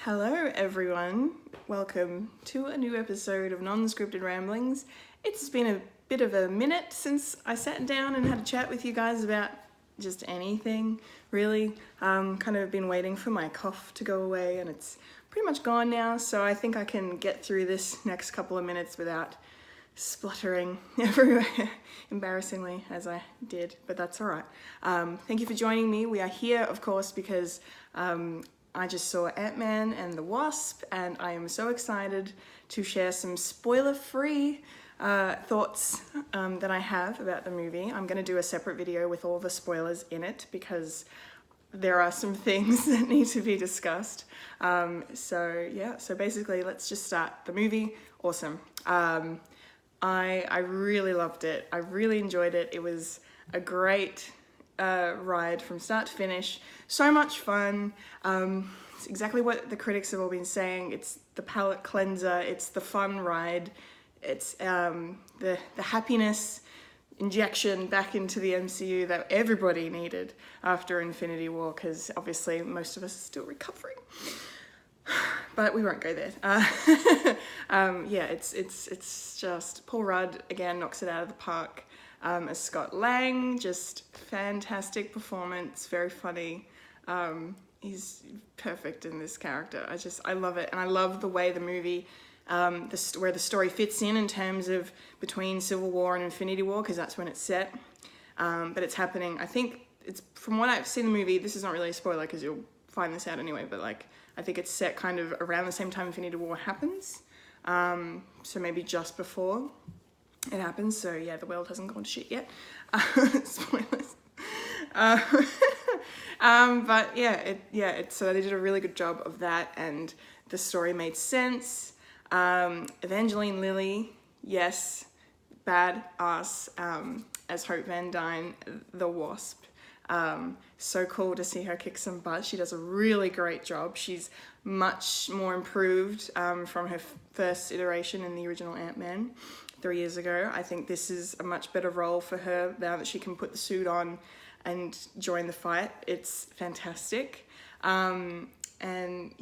Hello everyone, welcome to a new episode of Non-Scripted Ramblings. It's been a bit of a minute since I sat down and had a chat with you guys about just anything, really. Kind of been waiting for my cough to go away and it's pretty much gone now, so I think I can get through this next couple of minutes without spluttering everywhere, embarrassingly, as I did, but that's all right. Thank you for joining me. We are here, of course, because I just saw Ant-Man and the Wasp, and I am so excited to share some spoiler-free thoughts that I have about the movie. I'm going to do a separate video with all the spoilers in it because there are some things that need to be discussed. So basically, let's just start. The movie, awesome. I really loved it. I really enjoyed it. It was a great ride from start to finish. So much fun. It's exactly what the critics have all been saying. It's the palate cleanser. It's the fun ride. It's the happiness injection back into the MCU that everybody needed after Infinity War, because obviously most of us are still recovering. But we won't go there. It's just Paul Rudd again knocks it out of the park. As Scott Lang, just fantastic performance, very funny. He's perfect in this character. I love it, and I love the way the movie, where the story fits in terms of between Civil War and Infinity War, because that's when it's set. But it's happening. I think it's from what I've seen the movie. This is not really a spoiler because you'll find this out anyway. But I think it's set kind of around the same time Infinity War happens. So maybe just before it happens. So yeah, the world hasn't gone to shit yet. Spoilers. So they did a really good job of that, and the story made sense. Evangeline Lilly, yes, bad ass, as Hope Van Dyne, the Wasp. So cool to see her kick some butt. She does a really great job. She's much more improved from her first iteration in the original Ant-Man 3 years ago. I think this is a much better role for her now that she can put the suit on and join the fight. It's fantastic. Everything,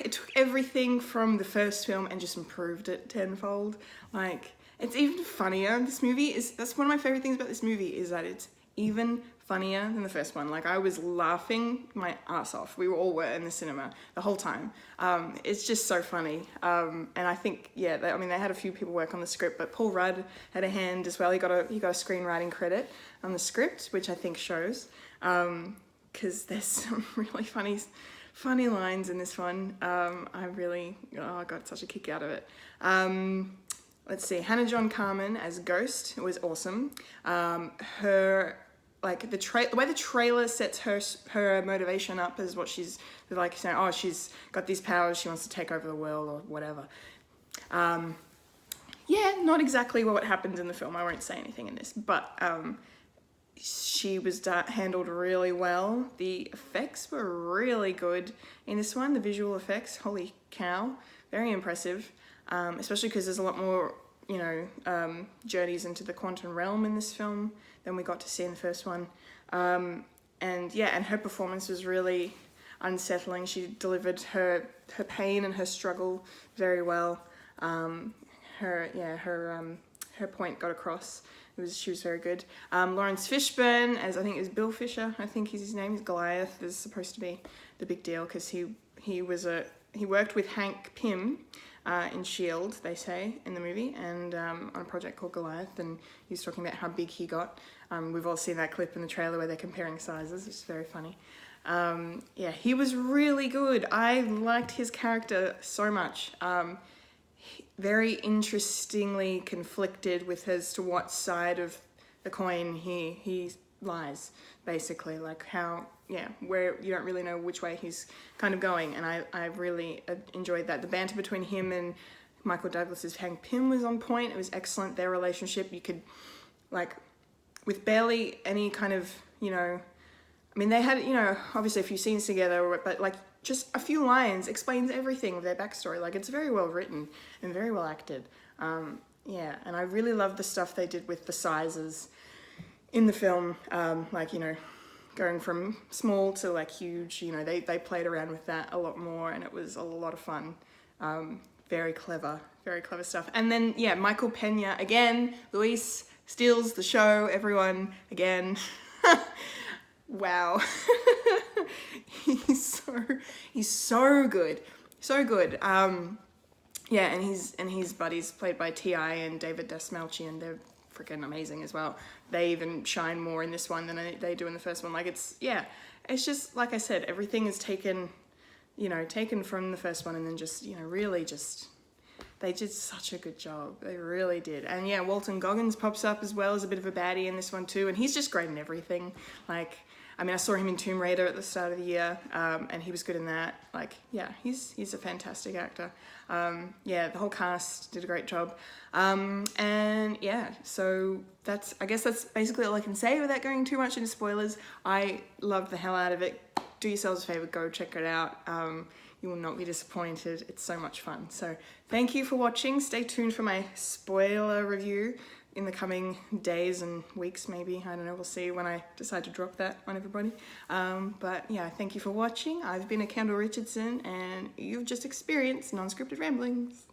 it took everything from the first film and just improved it tenfold. It's even funnier. That's one of my favorite things about this movie, is that it's even funnier than the first one. I was laughing my ass off. We all were in the cinema the whole time. It's just so funny. And I think, they had a few people work on the script, but Paul Rudd had a hand as well. He got a screenwriting credit on the script, which I think shows, because there's some really funny lines in this one. I got such a kick out of it. Let's see, Hannah John Carmen as Ghost was awesome. The way the trailer sets her motivation up as what she's saying, she's got these powers, she wants to take over the world or whatever. Not exactly what happens in the film. I won't say anything in this, but she was handled really well. The effects were really good in this one. The visual effects, holy cow, very impressive. Especially because there's a lot more, journeys into the quantum realm in this film than we got to see in the first one. And her performance was really unsettling. She delivered her pain and her struggle very well. Her point got across. She was very good. Lawrence Fishburne, as I think is Bill Fisher, I think is his name, is Goliath, is supposed to be the big deal because he worked with Hank Pym in S.H.I.E.L.D., they say, in the movie, and on a project called Goliath, and he's talking about how big he got. We've all seen that clip in the trailer where they're comparing sizes, which is very funny. He was really good. I liked his character so much. Very interestingly conflicted as to what side of the coin he lies, basically, where you don't really know which way he's kind of going, and I really enjoyed that. The banter between him and Michael Douglas's Hank Pym was on point. It was excellent, their relationship. You could, with barely any kind of, they had, obviously a few scenes together, but just a few lines explains everything of their backstory. It's very well written and very well acted. And I really love the stuff they did with the sizes in the film, going from small to like huge. You know, they played around with that a lot more, and it was a lot of fun. Very clever stuff. And then yeah, Michael Pena again. Luis steals the show. Everyone again. Wow. he's so good, so good. Yeah, and his buddies played by T.I. and David Dastmalchian. They're freaking amazing as well. They even shine more in this one than they do in the first one. Like it's just like I said, everything is taken from the first one, and then just really just. They did such a good job. They really did. And yeah, Walton Goggins pops up as well as a bit of a baddie in this one too. And he's just great in everything. Like, I mean, I saw him in Tomb Raider at the start of the year, and he was good in that. Like, yeah, he's a fantastic actor. Yeah, the whole cast did a great job. And yeah, so I guess that's basically all I can say without going too much into spoilers. I loved the hell out of it. Do yourselves a favor, go check it out. You will not be disappointed. It's so much fun. So thank you for watching. Stay tuned for my spoiler review in the coming days and weeks, maybe. I don't know. We'll see when I decide to drop that on everybody. But yeah, thank you for watching. I've been Kendall Richardson, and you've just experienced Non-Scripted Ramblings.